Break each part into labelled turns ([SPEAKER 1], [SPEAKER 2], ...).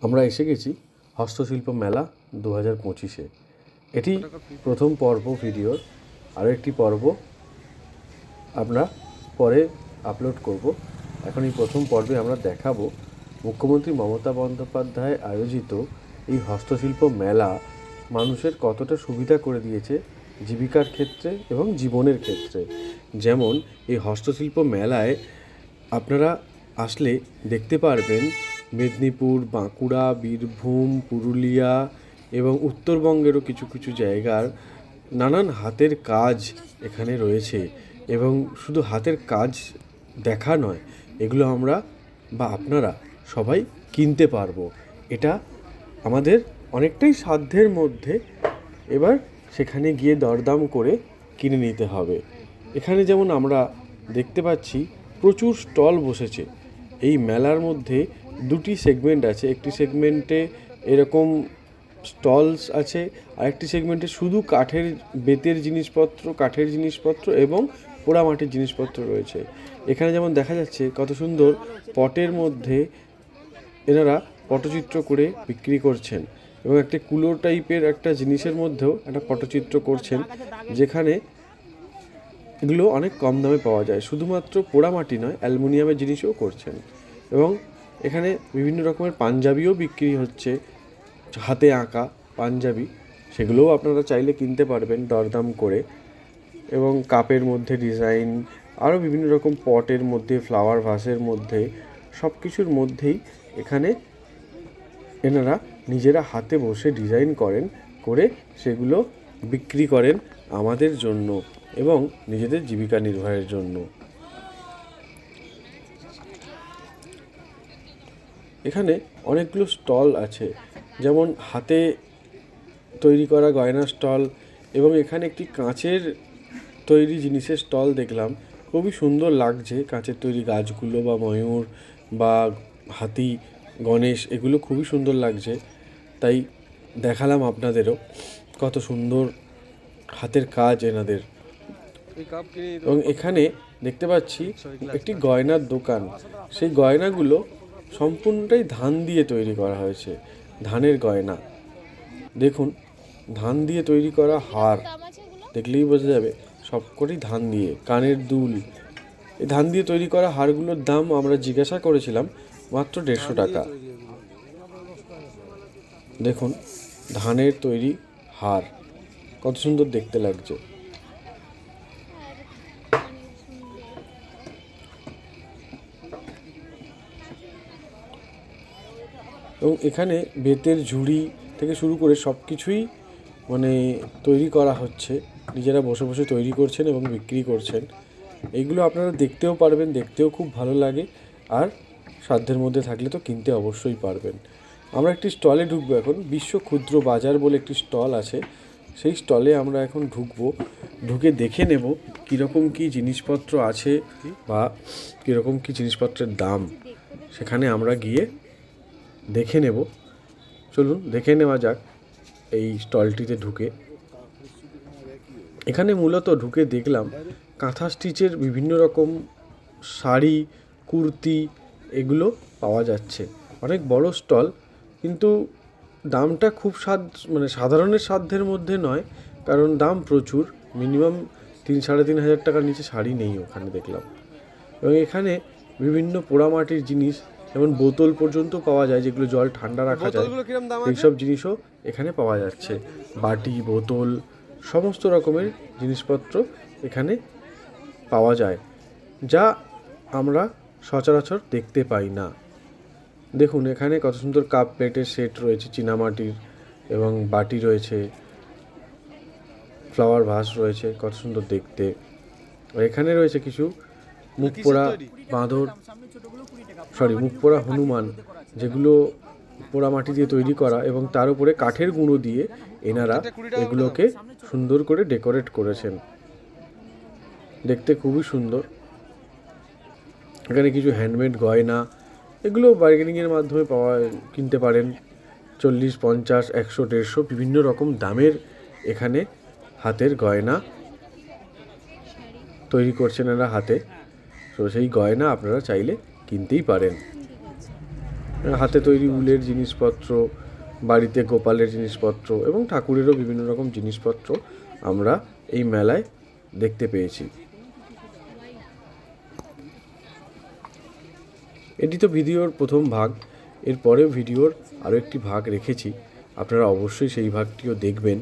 [SPEAKER 1] আমরা এসে গেছি হস্তশিল্প মেলা 2025-এ। এটি প্রথম পর্ব ভিডিওর। আরও একটি পর্ব আমরা পরে আপলোড করব। এখন এই প্রথম পর্বে আমরা দেখাবো মুখ্যমন্ত্রী মমতা বন্দ্যোপাধ্যায় আয়োজিত এই হস্তশিল্প মেলা মানুষের কতটা সুবিধা করে দিয়েছে জীবিকার ক্ষেত্রে এবং জীবনের ক্ষেত্রে। যেমন এই হস্তশিল্প মেলায় আপনারা আসলে দেখতে পারবেন মেদিনীপুর, বাঁকুড়া, বীরভূম, পুরুলিয়া এবং উত্তরবঙ্গেরও কিছু কিছু জায়গার নানান হাতের কাজ এখানে রয়েছে। এবং শুধু হাতের কাজ দেখা নয়, এগুলো আমরা বা আপনারা সবাই কিনতে পারবো। এটা আমাদের অনেকটাই সাধ্যের মধ্যে। এবার সেখানে গিয়ে দরদাম করে কিনে নিতে হবে। এখানে যেমন আমরা দেখতে পাচ্ছি প্রচুর স্টল বসেছে। এই মেলার মধ্যে দুটি সেগমেন্ট আছে। একটি সেগমেন্টে এরকম স্টলস আছে, আরেকটি সেগমেন্টে শুধু বেতের জিনিসপত্র এবং পোড়ামাটির জিনিসপত্র রয়েছে। এখানে যেমন দেখা যাচ্ছে কত সুন্দর পটের মধ্যে এনারা পটচিত্র করে বিক্রি করছেন এবং একটা কুলো টাইপের একটা জিনিসের মধ্যেও একটা পটচিত্র করছেন, যেখানে এগুলো অনেক কম দামে পাওয়া যায়। শুধুমাত্র পোড়ামাটি নয়, অ্যালুমিনিয়ামের জিনিসও করছেন। এবং এখানে বিভিন্ন রকমের পাঞ্জাবিও বিক্রি হচ্ছে, হাতে আঁকা পাঞ্জাবি। সেগুলোও আপনারা চাইলে কিনতে পারবেন দরদাম করে। এবং কাপের মধ্যে ডিজাইন, আরও বিভিন্ন রকম পটের মধ্যে, ফ্লাওয়ার ভাসের মধ্যে, সব কিছুর মধ্যেই এখানে এনারা নিজেরা হাতে বসে ডিজাইন করে সেগুলো বিক্রি করেন আমাদের জন্য এবং নিজেদের জীবিকা নির্বাহের জন্য। এখানে অনেকগুলো স্টল আছে, যেমন হাতে তৈরি করা গয়না স্টল, এবং এখানে একটি কাঁচের তৈরি জিনিসের স্টল দেখলাম। খুবই সুন্দর লাগছে কাঁচের তৈরি গাছগুলো, বা ময়ূর বা হাতি, গণেশ, এগুলো খুবই সুন্দর লাগছে। তাই দেখালাম আপনাদেরও কত সুন্দর হাতের কাজ এনাদের। এবং এখানে দেখতে পাচ্ছি একটি গয়নার দোকান। সেই গয়নাগুলো সম্পূর্ণটাই ধান দিয়ে তৈরি করা হয়েছে, ধানের গয়না। দেখুন, ধান দিয়ে তৈরি করা হার দেখলেই বোঝা যাবে সবকটি ধান দিয়ে। কানের দুল, এই ধান দিয়ে তৈরি করা হারগুলোর দাম আমরা জিজ্ঞাসা করেছিলাম মাত্র 150 টাকা। দেখুন, ধানের তৈরি হার কত সুন্দর দেখতে লাগছে। এবং এখানে বেতের ঝুড়ি থেকে শুরু করে সব কিছুই তৈরি করা হচ্ছে। নিজেরা বসে বসে তৈরি করছেন এবং বিক্রি করছেন। এইগুলো আপনারা দেখতেও পারবেন, দেখতেও খুব ভালো লাগে। আর সাধ্যের মধ্যে থাকলে তো কিনতে অবশ্যই পারবেন। আমরা একটি স্টলে ঢুকবো এখন। বিশ্ব ক্ষুদ্র বাজার বলে একটি স্টল আছে, সেই স্টলে আমরা এখন ঢুকে দেখে নেব কীরকম কী জিনিসপত্র আছে বা কীরকম কী জিনিসপত্রের দাম। সেখানে আমরা গিয়ে দেখে নেব। চলুন দেখে নেওয়া যাক এই স্টলটিতে ঢুকে। এখানে মূলত ঢুকে দেখলাম কাঁথা স্টিচের বিভিন্ন রকম শাড়ি, কুর্তি, এগুলো পাওয়া যাচ্ছে। অনেক বড় স্টল, কিন্তু দামটা খুব সাধারণের সাধ্যের মধ্যে নয়, কারণ দাম প্রচুর। মিনিমাম 3-3.5 হাজার টাকার নিচে শাড়ি নেই ওখানে দেখলাম। এবং এখানে বিভিন্ন পোড়ামাটির জিনিস, যেমন বোতল পর্যন্ত পাওয়া যায়, যেগুলো জল ঠান্ডা রাখা যায়, এইসব জিনিসও এখানে পাওয়া যাচ্ছে। বাটি, বোতল, সমস্ত রকমের জিনিসপত্র এখানে পাওয়া যায়, যা আমরা সচরাচর দেখতে পাই না। দেখুন, এখানে কত সুন্দর কাপ প্লেটের সেট রয়েছে চীনামাটির, এবং বাটি রয়েছে, ফ্লাওয়ার ভাস রয়েছে, কত সুন্দর দেখতে। এখানে রয়েছে কিছু মুখপোড়া হনুমান, যেগুলো পোড়ামাটি দিয়ে তৈরি করা, এবং তার উপরে কাঠের গুঁড়ো দিয়ে এনারা এগুলোকে সুন্দর করে ডেকোরেট করেছেন। দেখতে খুবই সুন্দর। এখানে কিছু হ্যান্ডমেড গয়না, এগুলো বার্গেনিংয়ের মাধ্যমে কিনতে পারেন। 40, 50, 100, 150 বিভিন্ন রকম দামের এখানে হাতের গয়না তৈরি করছেন এরা হাতে। তো সেই গয়না আপনারা চাইলে কিনতেই পারেন। হাতে তৈরি উলের জিনিসপত্র, বাড়িতে গোপালের জিনিসপত্র এবং ঠাকুরেরও বিভিন্ন রকম জিনিসপত্র আমরা এই মেলায় দেখতে পেয়েছি। এটি তো ভিডিওর প্রথম ভাগ, এরপরে ভিডিওর আরও একটি ভাগ রেখেছি, আপনারা অবশ্যই সেই ভাগটিও দেখবেন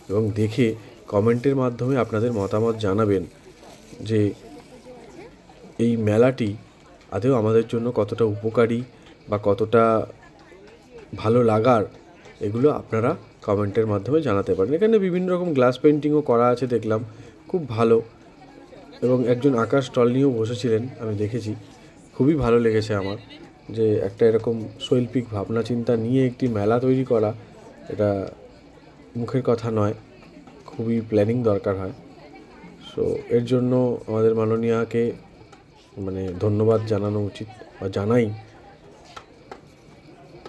[SPEAKER 1] এবং দেখে কমেন্টের মাধ্যমে আপনাদের মতামত জানাবেন যে এই মেলাটি আদৌ আমাদের জন্য কতটা উপকারী বা কতটা ভালো লাগার, এগুলো আপনারা কমেন্টের মাধ্যমে জানাতে পারেন। এখানে বিভিন্ন রকম গ্লাস পেন্টিংও করা আছে দেখলাম, খুব ভালো। এবং একজন আঁকার স্টল নিয়েও বসেছিলেন, আমি দেখেছি, খুবই ভালো লেগেছে আমার যে একটা এরকম শৈল্পিক ভাবনা চিন্তা নিয়ে একটি মেলা তৈরি করা, এটা মুখের কথা নয়, খুবই প্ল্যানিং দরকার হয়। সো এর জন্য আমাদের মাননীয়াকে ধন্যবাদ জানানো উচিত বা জানাই।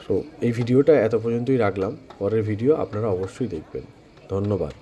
[SPEAKER 1] সো এই ভিডিওটা এত পর্যন্তই রাখলাম, পরের ভিডিও আপনারা অবশ্যই দেখবেন। ধন্যবাদ।